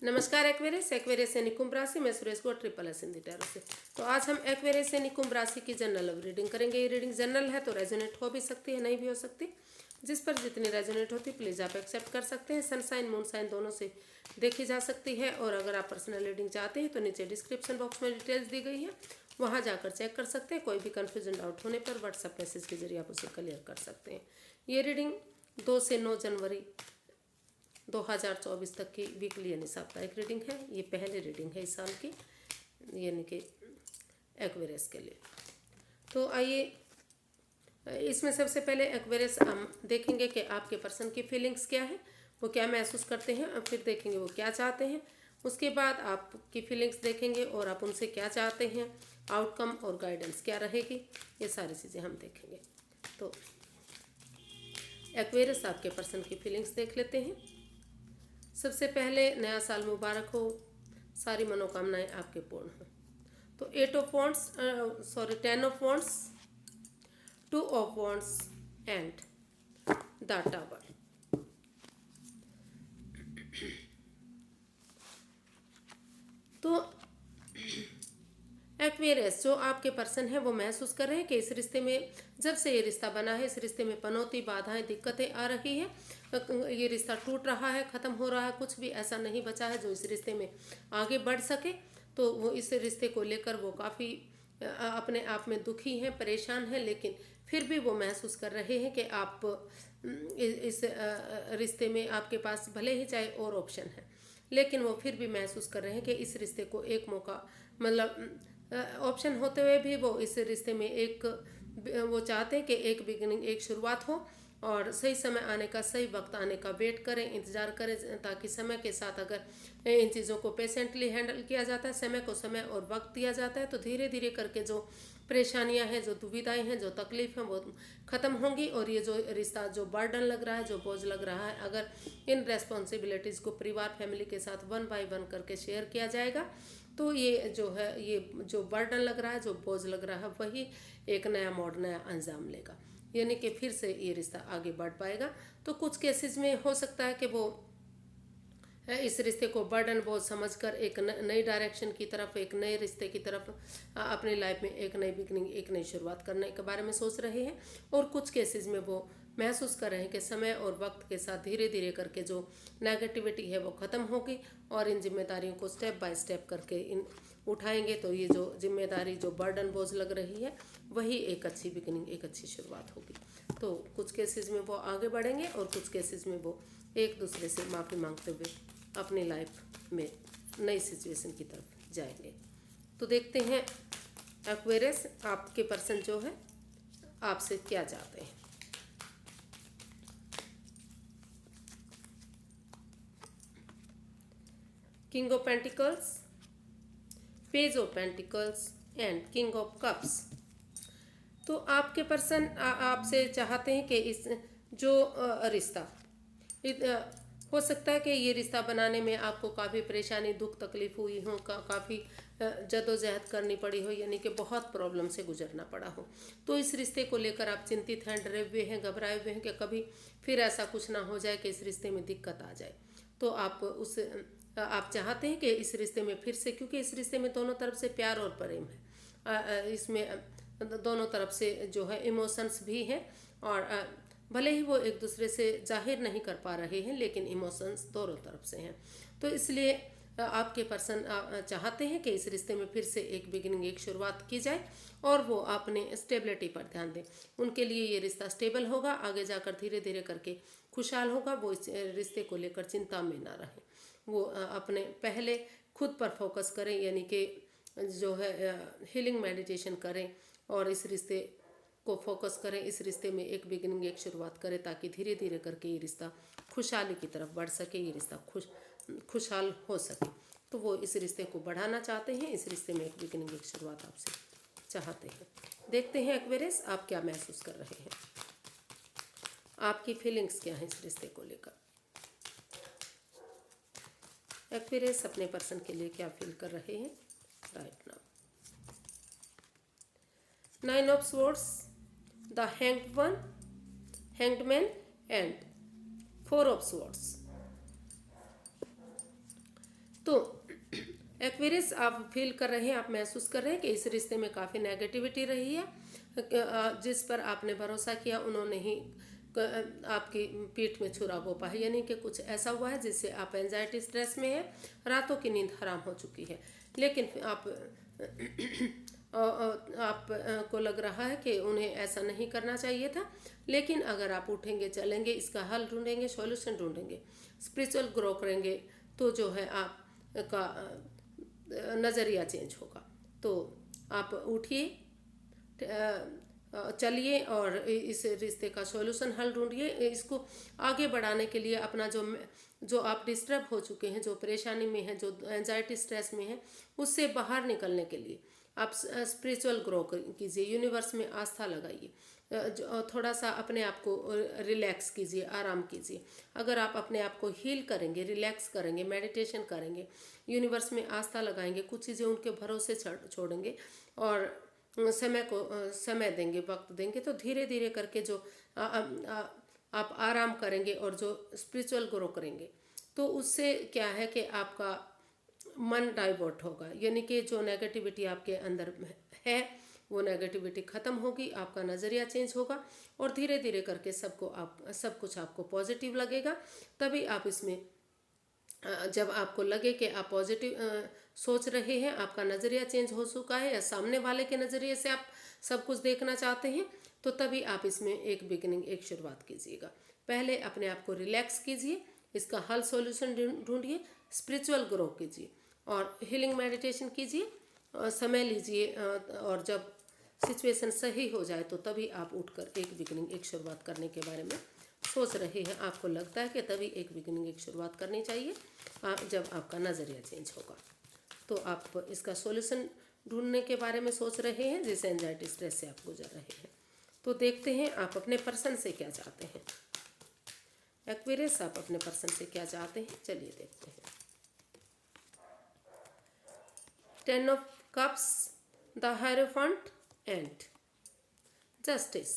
नमस्कार Aquarius Aquarius यानी कुंभ राशि। मैं सुरेश को ट्रिपल एस हिंदी टैरो से। तो आज हम एक्वेरियस यानी कुंभ राशि की जनरल लव रीडिंग करेंगे। ये रीडिंग जनरल है तो रेजोनेट हो भी सकती है, नहीं भी हो सकती। जिस पर जितनी रेजोनेट होती प्लीज़ आप एक्सेप्ट कर सकते हैं। सनसाइन मून साइन दोनों से देखी जा सकती है। और अगर आप पर्सनल रीडिंग चाहते हैं तो नीचे डिस्क्रिप्शन बॉक्स में डिटेल्स दी गई है, वहाँ जाकर चेक कर सकते हैं। कोई भी कन्फ्यूजन डाउट होने पर व्हाट्सएप मैसेज के जरिए आप उसे क्लियर कर सकते हैं। ये रीडिंग 2 से 9 जनवरी 2024 तक की वीकली यानी साप्ताहिक रीडिंग है। ये पहली रीडिंग है इस साल की, यानी कि एक्वेरियस के लिए। तो आइए इसमें सबसे पहले एक्वेरियस हम देखेंगे कि आपके पर्सन की फीलिंग्स क्या है, वो क्या महसूस करते हैं, और फिर देखेंगे वो क्या चाहते हैं। उसके बाद आपकी फीलिंग्स देखेंगे और आप उनसे क्या चाहते हैं, आउटकम और गाइडेंस क्या रहेगी, ये सारी चीज़ें हम देखेंगे। तो एक्वेरियस आपके पर्सन की फीलिंग्स देख लेते हैं। सबसे पहले नया साल मुबारक हो, सारी मनोकामनाएं आपके पूर्ण हों। तो 8 of wands 10 of wands, 2 of wands and the tower. तो एक्वेरियस जो आपके पर्सन है वो महसूस कर रहे हैं कि इस रिश्ते में, जब से ये रिश्ता बना है, इस रिश्ते में पनौती, बाधाएं, दिक्कतें आ रही है। ये रिश्ता टूट रहा है, ख़त्म हो रहा है, कुछ भी ऐसा नहीं बचा है जो इस रिश्ते में आगे बढ़ सके। तो वो इस रिश्ते को लेकर वो काफ़ी अपने आप में दुखी हैं, परेशान हैं, लेकिन फिर भी वो महसूस कर रहे हैं कि आप इस रिश्ते में आपके पास भले ही चाहे और ऑप्शन है, लेकिन वो फिर भी महसूस कर रहे हैं कि इस रिश्ते को एक मौका, मतलब ऑप्शन होते हुए भी वो इस रिश्ते में वो चाहते हैं कि एक बिगिनिंग, एक शुरुआत हो, और सही समय आने का, सही वक्त आने का वेट करें, इंतज़ार करें, ताकि समय के साथ अगर इन चीज़ों को पेशेंटली हैंडल किया जाता है, समय को समय और वक्त दिया जाता है, तो धीरे धीरे करके जो परेशानियां हैं, जो दुविधाएं हैं, जो तकलीफ हैं, वो ख़त्म होंगी। और ये जो रिश्ता, जो बर्डन लग रहा है, जो बोझ लग रहा है, अगर इन रेस्पॉन्सिबिलिटीज़ को परिवार, फैमिली के साथ 1 बाय 1 करके शेयर किया जाएगा, तो ये जो है, ये जो बर्डन लग रहा है, जो बोझ लग रहा है, वही एक नया मोड़, नया अंजाम लेगा, यानी कि फिर से ये रिश्ता आगे बढ़ पाएगा। तो कुछ केसेस में हो सकता है कि वो इस रिश्ते को बर्डन बोझ समझकर एक नई डायरेक्शन की तरफ, एक नए रिश्ते की तरफ, अपनी लाइफ में एक नई बिगनिंग, एक नई शुरुआत करने के बारे में सोच रहे हैं। और कुछ केसेस में वो महसूस कर रहे हैं कि समय और वक्त के साथ धीरे धीरे करके जो नेगेटिविटी है वो ख़त्म होगी, और इन जिम्मेदारियों को स्टेप बाय स्टेप करके इन उठाएंगे, तो ये जो जिम्मेदारी, जो बर्डन बोझ लग रही है, वही एक अच्छी बिगनिंग, एक अच्छी शुरुआत होगी। तो कुछ केसेस में वो आगे बढ़ेंगे और कुछ केसेस में वो एक दूसरे से माफ़ी मांगते हुए अपनी लाइफ में नई सिचुएशन की तरफ जाएंगे। तो देखते हैं एक्वेरियस आपके पर्सन जो है आपसे क्या चाहते हैं। King of pentacles, page of pentacles and king of cups. तो आपके पर्सन आपसे चाहते हैं कि इस जो रिश्ता, हो सकता है कि ये रिश्ता बनाने में आपको काफ़ी परेशानी, दुख, तकलीफ हुई हो, काफ़ी जद्दोजहद करनी पड़ी हो, यानी कि बहुत प्रॉब्लम से गुजरना पड़ा हो। तो इस रिश्ते को लेकर आप चिंतित हैं, डरे हुए हैं, घबराए हुए हैं कि कभी फिर ऐसा कुछ ना हो जाए कि इस रिश्ते में दिक्कत आ जाए। तो आप चाहते हैं कि इस रिश्ते में फिर से, क्योंकि इस रिश्ते में दोनों तरफ से प्यार और प्रेम है, इसमें दोनों तरफ से जो है इमोशंस भी हैं, और भले ही वो एक दूसरे से जाहिर नहीं कर पा रहे हैं, लेकिन इमोशंस दोनों तरफ से हैं। तो इसलिए आपके पर्सन चाहते हैं कि इस रिश्ते में फिर से एक बिगिनिंग, एक शुरुआत की जाए, और वो अपने स्टेबिलिटी पर ध्यान दें। उनके लिए ये रिश्ता स्टेबल होगा, आगे जाकर धीरे धीरे करके खुशहाल होगा। वो इस रिश्ते को लेकर चिंता में ना रहें, वो अपने पहले खुद पर फोकस करें, यानी कि जो है हीलिंग मेडिटेशन करें, और इस रिश्ते को फोकस करें, इस रिश्ते में एक बिगिनिंग, एक शुरुआत करें, ताकि धीरे धीरे करके ये रिश्ता खुशहाली की तरफ बढ़ सके, ये रिश्ता खुशहाल हो सके। तो वो इस रिश्ते को बढ़ाना चाहते हैं, इस रिश्ते में एक बिगिनिंग, एक शुरुआत आपसे चाहते हैं। देखते हैं एक्वेरियस आप क्या महसूस कर रहे हैं, आपकी फीलिंग्स क्या हैं इस रिश्ते को लेकर। एक्वेरियस अपने पर्सन के लिए क्या फील कर रहे हैं right now. 9 of swords, the hanged one, hanged man and 4 of swords. तो एक्वेरियस आप फील कर रहे हैं, आप महसूस कर रहे हैं कि इस रिश्ते में काफ़ी नेगेटिविटी रही है, जिस पर आपने भरोसा किया उन्होंने ही आपकी पीठ में छुरा घोंपा है, यानी कि कुछ ऐसा हुआ है जिससे आप एंजाइटी स्ट्रेस में हैं, रातों की नींद हराम हो चुकी है। लेकिन आप को लग रहा है कि उन्हें ऐसा नहीं करना चाहिए था। लेकिन अगर आप उठेंगे, चलेंगे, इसका हल ढूंढेंगे, सॉल्यूशन ढूंढेंगे, स्पिरिचुअल ग्रो करेंगे, तो जो है आपका नज़रिया चेंज होगा। तो आप उठिए, चलिए और इस रिश्ते का सॉल्यूशन हल ढूंढिए। इसको आगे बढ़ाने के लिए अपना जो आप डिस्टर्ब हो चुके हैं, जो परेशानी में हैं, जो एंजाइटी स्ट्रेस में हैं, उससे बाहर निकलने के लिए आप स्पिरिचुअल ग्रो कीजिए, यूनिवर्स में आस्था लगाइए, थोड़ा सा अपने आप को रिलैक्स कीजिए, आराम कीजिए। अगर आप अपने आप को हील करेंगे, रिलैक्स करेंगे, मेडिटेशन करेंगे, यूनिवर्स में आस्था लगाएंगे, कुछ चीज़ें उनके भरोसे छोड़ेंगे और समय देंगे, वक्त देंगे, तो धीरे धीरे करके जो आप आराम करेंगे और जो स्पिरिचुअल ग्रो करेंगे, तो उससे क्या है कि आपका मन डाइवर्ट होगा, यानी कि जो नेगेटिविटी आपके अंदर है वो नेगेटिविटी ख़त्म होगी, आपका नज़रिया चेंज होगा और धीरे धीरे करके सब कुछ आपको पॉजिटिव लगेगा। तभी आप इसमें जब आपको लगे कि आप पॉजिटिव सोच रहे हैं, आपका नज़रिया चेंज हो चुका है या सामने वाले के नज़रिए से आप सब कुछ देखना चाहते हैं, तो तभी आप इसमें एक बिगिनिंग, एक शुरुआत कीजिएगा। पहले अपने आप को रिलैक्स कीजिए, इसका हल सॉल्यूशन ढूंढिए, स्पिरिचुअल ग्रो कीजिए और हीलिंग मेडिटेशन कीजिए, समय लीजिए और जब सिचुएशन सही हो जाए तो तभी आप उठकर एक बिगिनिंग, एक शुरुआत करने के बारे में सोच रहे हैं। आपको लगता है कि तभी एक बिगिनिंग, एक शुरुआत करनी चाहिए जब आपका नज़रिया चेंज होगा। तो आप इसका सॉल्यूशन ढूंढने के बारे में सोच रहे हैं, जिस एंजाइटी स्ट्रेस से आप गुजर रहे हैं। तो देखते हैं आप अपने पर्सन से क्या चाहते हैं। एक्वेरियस, आप अपने पर्सन से क्या चाहते हैं, चलिए देखते हैं। 10 of cups, the hierophant and justice.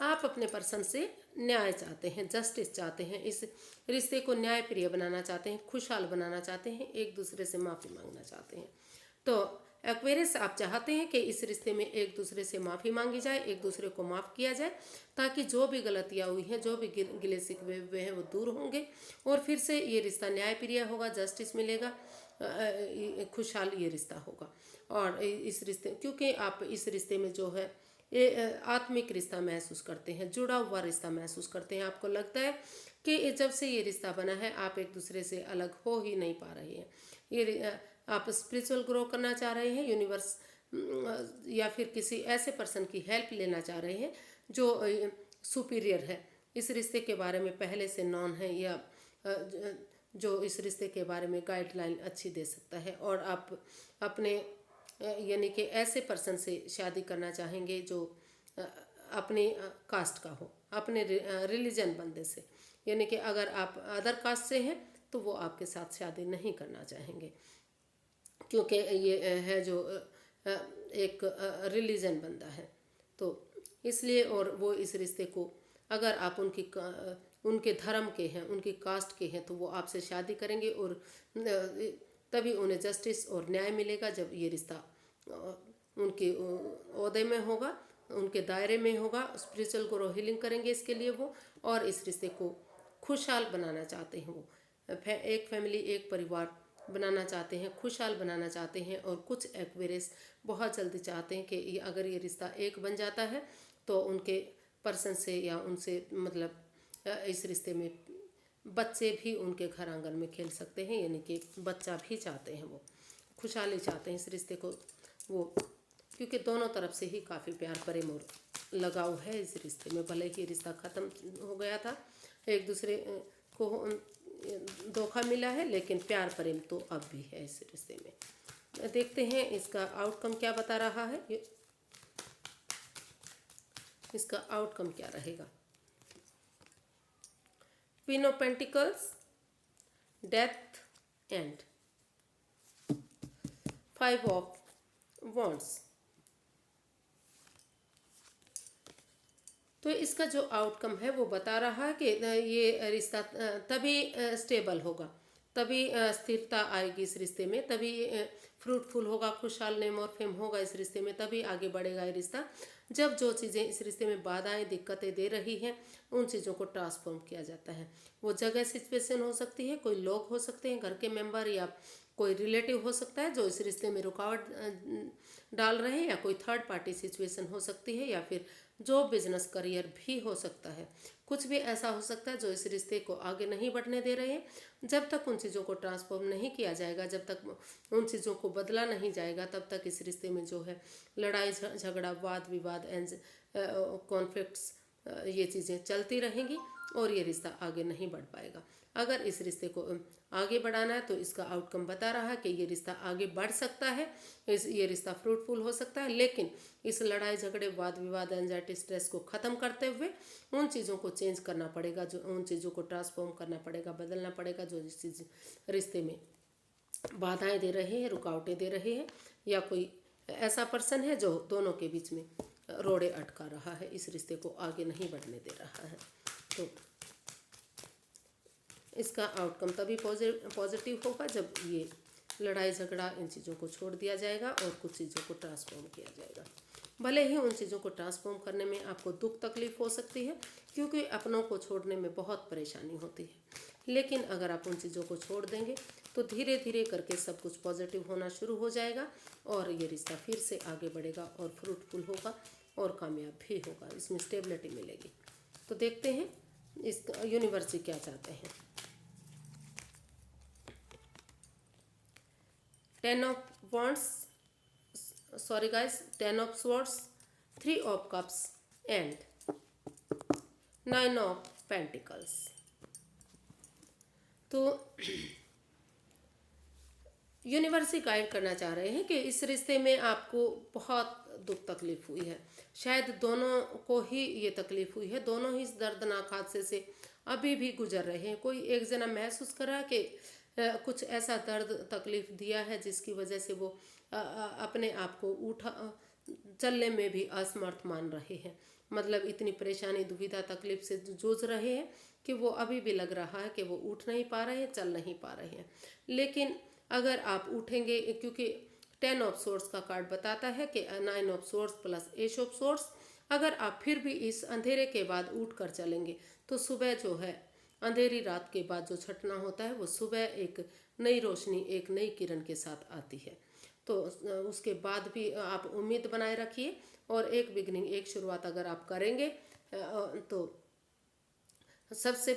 आप अपने पर्सन से न्याय चाहते हैं, जस्टिस चाहते हैं, इस रिश्ते को न्याय प्रिय बनाना चाहते हैं, खुशहाल बनाना चाहते हैं, एक दूसरे से माफ़ी मांगना चाहते हैं। तो एक्वेरियस, आप चाहते हैं कि इस रिश्ते में एक दूसरे से माफ़ी मांगी जाए, एक दूसरे को माफ़ किया जाए, ताकि जो भी गलतियाँ हुई हैं, जो भी गिले शिकवे हुए हैं, वो दूर होंगे और फिर से ये रिश्ता न्याय प्रिय होगा, जस्टिस मिलेगा, खुशहाल ये रिश्ता होगा। और इस रिश्ते, क्योंकि आप इस रिश्ते में जो है ये आत्मिक रिश्ता महसूस करते हैं, जुड़ा हुआ रिश्ता महसूस करते हैं। आपको लगता है कि जब से ये रिश्ता बना है आप एक दूसरे से अलग हो ही नहीं पा रहे हैं। आप स्पिरिचुअल ग्रो करना चाह रहे हैं, यूनिवर्स या फिर किसी ऐसे पर्सन की हेल्प लेना चाह रहे हैं जो सुपीरियर है, इस रिश्ते के बारे में पहले से नॉन है, या जो इस रिश्ते के बारे में गाइडलाइन अच्छी दे सकता है। और आप अपने यानी कि ऐसे पर्सन से शादी करना चाहेंगे जो अपने कास्ट का हो, अपने रिलीजन बंदे से, यानी कि अगर आप अदर कास्ट से हैं तो वो आपके साथ शादी नहीं करना चाहेंगे, क्योंकि ये है जो एक रिलीजन बंदा है, तो इसलिए। और वो इस रिश्ते को, अगर आप उनके धर्म के हैं, उनकी कास्ट के हैं, तो वो आपसे शादी करेंगे और तभी उन्हें जस्टिस और न्याय मिलेगा जब ये रिश्ता उनके ओहदे में होगा, उनके दायरे में होगा। स्पिरिचुअल ग्रो हीलिंग करेंगे इसके लिए वो, और इस रिश्ते को खुशहाल बनाना चाहते हैं वो, एक फैमिली, एक परिवार बनाना चाहते हैं, खुशहाल बनाना चाहते हैं। और कुछ एक्वेरियस बहुत जल्दी चाहते हैं कि अगर ये रिश्ता एक बन जाता है तो उनके पर्सन से या उनसे मतलब इस रिश्ते में बच्चे भी उनके घर आंगन में खेल सकते हैं, यानी कि बच्चा भी चाहते हैं, वो खुशहाली चाहते हैं इस रिश्ते को वो, क्योंकि दोनों तरफ से ही काफ़ी प्यार प्रेम और लगाव है इस रिश्ते में। भले ही रिश्ता ख़त्म हो गया था, एक दूसरे को धोखा मिला है, लेकिन प्यार प्रेम तो अब भी है इस रिश्ते में। देखते हैं इसका आउटकम क्या बता रहा है, इसका आउटकम क्या रहेगा। Queen of pentacles, death and 5 of wands. तो इसका जो आउटकम है वो बता रहा है कि ये रिश्ता तभी स्टेबल होगा, तभी स्थिरता आएगी इस रिश्ते में, तभी फ्रूटफुल होगा, खुशहाल नेम और फेम होगा इस रिश्ते में, तभी आगे बढ़ेगा ये रिश्ता। जब जो चीज़ें इस रिश्ते में बाधाएं दिक्कतें दे रही हैं उन चीज़ों को ट्रांसफॉर्म किया जाता है। वो जगह सिचुएशन हो सकती है, कोई लोग हो सकते हैं, घर के मेंबर या कोई रिलेटिव हो सकता है जो इस रिश्ते में रुकावट डाल रहे हैं, या कोई थर्ड पार्टी सिचुएशन हो सकती है, या फिर जॉब बिजनेस करियर भी हो सकता है। कुछ भी ऐसा हो सकता है जो इस रिश्ते को आगे नहीं बढ़ने दे रहे हैं। जब तक उन चीज़ों को ट्रांसफॉर्म नहीं किया जाएगा, जब तक उन चीज़ों को बदला नहीं जाएगा, तब तक इस रिश्ते में जो है लड़ाई झगड़ा वाद विवाद एंड कॉन्फ्लिक्ट्स ये चीज़ें चलती रहेंगी और ये रिश्ता आगे नहीं बढ़ पाएगा। अगर इस रिश्ते को आगे बढ़ाना है तो इसका आउटकम बता रहा है कि ये रिश्ता आगे बढ़ सकता है, ये रिश्ता फ्रूटफुल हो सकता है, लेकिन इस लड़ाई झगड़े वाद विवाद एंजाइटी स्ट्रेस को ख़त्म करते हुए उन चीज़ों को चेंज करना पड़ेगा, जो उन चीज़ों को ट्रांसफॉर्म करना पड़ेगा, बदलना पड़ेगा जो इस चीज़ रिश्ते में बाधाएं दे रहे हैं, रुकावटें दे रहे हैं, या कोई ऐसा पर्सन है जो दोनों के बीच में रोड़े अटका रहा है, इस रिश्ते को आगे नहीं बढ़ने दे रहा है। तो इसका आउटकम तभी पॉजिटिव होगा जब ये लड़ाई झगड़ा इन चीज़ों को छोड़ दिया जाएगा और कुछ चीज़ों को ट्रांसफॉर्म किया जाएगा। भले ही उन चीज़ों को ट्रांसफॉर्म करने में आपको दुख तकलीफ हो सकती है, क्योंकि अपनों को छोड़ने में बहुत परेशानी होती है, लेकिन अगर आप उन चीज़ों को छोड़ देंगे तो धीरे धीरे करके सब कुछ पॉजिटिव होना शुरू हो जाएगा और ये रिश्ता फिर से आगे बढ़ेगा और फ्रूटफुल होगा और कामयाब भी होगा, इसमें स्टेबिलिटी मिलेगी। तो देखते हैं इस यूनिवर्स क्या चाहते हैं। 10 of wands, sorry guys, 10 of swords, 3 of cups and 9 of pentacles। तो यूनिवर्स ही गाइड करना चाह रहे हैं कि इस रिश्ते में आपको बहुत दुख तकलीफ हुई है, शायद दोनों को ही ये तकलीफ हुई है, दोनों ही इस दर्दनाक हादसे से अभी भी गुजर रहे हैं। कोई एक जना महसूस कर रहा है कि कुछ ऐसा दर्द तकलीफ दिया है जिसकी वजह से वो अपने आप को चलने में भी असमर्थ मान रहे हैं, मतलब इतनी परेशानी दुविधा तकलीफ से जूझ रहे हैं कि वो अभी भी लग रहा है कि वो उठ नहीं पा रहे हैं, चल नहीं पा रहे हैं। लेकिन अगर आप उठेंगे, क्योंकि 10 ऑफ सोर्स का कार्ड बताता है कि 9 of source plus S of source, अगर आप फिर भी इस अंधेरे के बाद उठ कर चलेंगे तो सुबह जो है, अंधेरी रात के बाद जो छटना होता है वो सुबह एक नई रोशनी एक नई किरण के साथ आती है। तो उसके बाद भी आप उम्मीद बनाए रखिए और एक बिगनिंग एक शुरुआत अगर आप करेंगे तो सबसे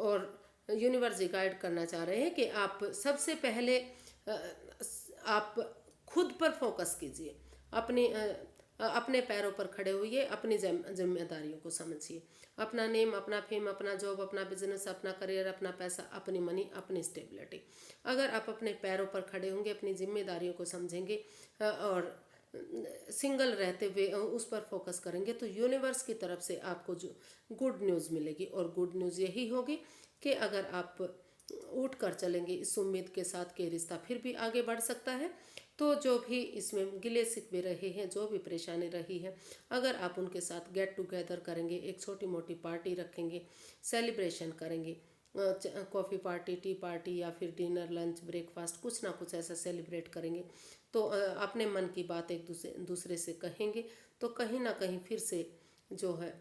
और यूनिवर्स गाइड करना चाह रहे हैं कि आप सबसे पहले आप खुद पर फोकस कीजिए, अपने पैरों पर खड़े होइए, अपनी जिम्मेदारियों को समझिए, अपना नेम, अपना फेम, अपना जॉब, अपना बिजनेस, अपना करियर, अपना पैसा, अपनी मनी, अपनी स्टेबिलिटी। अगर आप अपने पैरों पर खड़े होंगे, अपनी जिम्मेदारियों को समझेंगे और सिंगल रहते हुए उस पर फोकस करेंगे तो यूनिवर्स की तरफ से आपको जो गुड न्यूज़ मिलेगी, और गुड न्यूज़ यही होगी कि अगर आप उठ कर चलेंगे इस उम्मीद के साथ कि रिश्ता फिर भी आगे बढ़ सकता है, तो जो भी इसमें गिले शिकवे रहे हैं, जो भी परेशानी रही है, अगर आप उनके साथ गेट टुगेदर करेंगे, एक छोटी मोटी पार्टी रखेंगे, सेलिब्रेशन करेंगे, कॉफ़ी पार्टी, टी पार्टी या फिर डिनर, लंच, ब्रेकफास्ट, कुछ ना कुछ ऐसा सेलिब्रेट करेंगे, तो अपने मन की बात एक दूसरे से कहेंगे, तो कहीं ना कहीं फिर से जो है,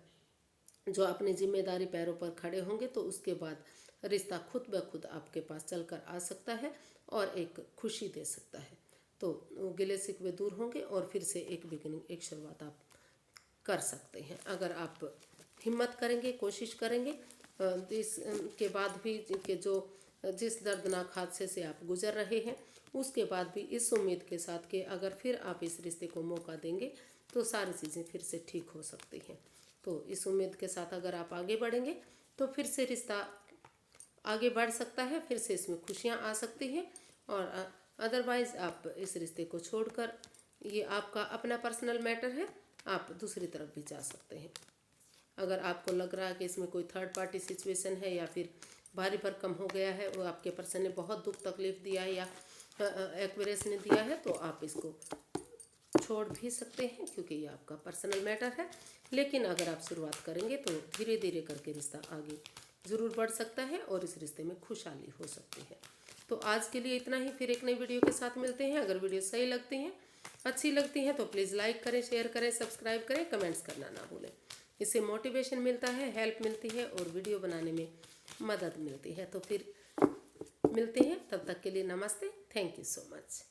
जो अपनी जिम्मेदारी पैरों पर खड़े होंगे तो उसके बाद रिश्ता खुद ब खुद आपके पास चलकर आ सकता है और एक खुशी दे सकता है। तो गिले शिकवे दूर होंगे और फिर से एक बिगिनिंग एक शुरुआत आप कर सकते हैं अगर आप हिम्मत करेंगे, कोशिश करेंगे। इसके बाद भी कि जो जिस दर्दनाक हादसे से आप गुजर रहे हैं उसके बाद भी इस उम्मीद के साथ कि अगर फिर आप इस रिश्ते को मौका देंगे तो सारी चीज़ें फिर से ठीक हो सकती हैं। तो इस उम्मीद के साथ अगर आप आगे बढ़ेंगे तो फिर से रिश्ता आगे बढ़ सकता है, फिर से इसमें खुशियाँ आ सकती हैं, और अदरवाइज़ आप इस रिश्ते को छोड़कर, ये आपका अपना पर्सनल मैटर है, आप दूसरी तरफ भी जा सकते हैं। अगर आपको लग रहा है कि इसमें कोई थर्ड पार्टी सिचुएशन है या फिर भारी भरकम हो गया है, वो आपके पर्सन ने बहुत दुख तकलीफ दिया है या एक्वेरियस ने दिया है, तो आप इसको छोड़ भी सकते हैं क्योंकि ये आपका पर्सनल मैटर है। लेकिन अगर आप शुरुआत करेंगे तो धीरे धीरे करके रिश्ता आगे ज़रूर बढ़ सकता है और इस रिश्ते में खुशहाली हो सकती है। तो आज के लिए इतना ही, फिर एक नई वीडियो के साथ मिलते हैं। अगर वीडियो सही लगती हैं, अच्छी लगती हैं तो प्लीज़ लाइक करें, शेयर करें, सब्सक्राइब करें, कमेंट्स करना ना भूलें। इससे मोटिवेशन मिलता है, हेल्प मिलती है और वीडियो बनाने में मदद मिलती है। तो फिर मिलते हैं, तब तक के लिए नमस्ते, थैंक यू सो मच।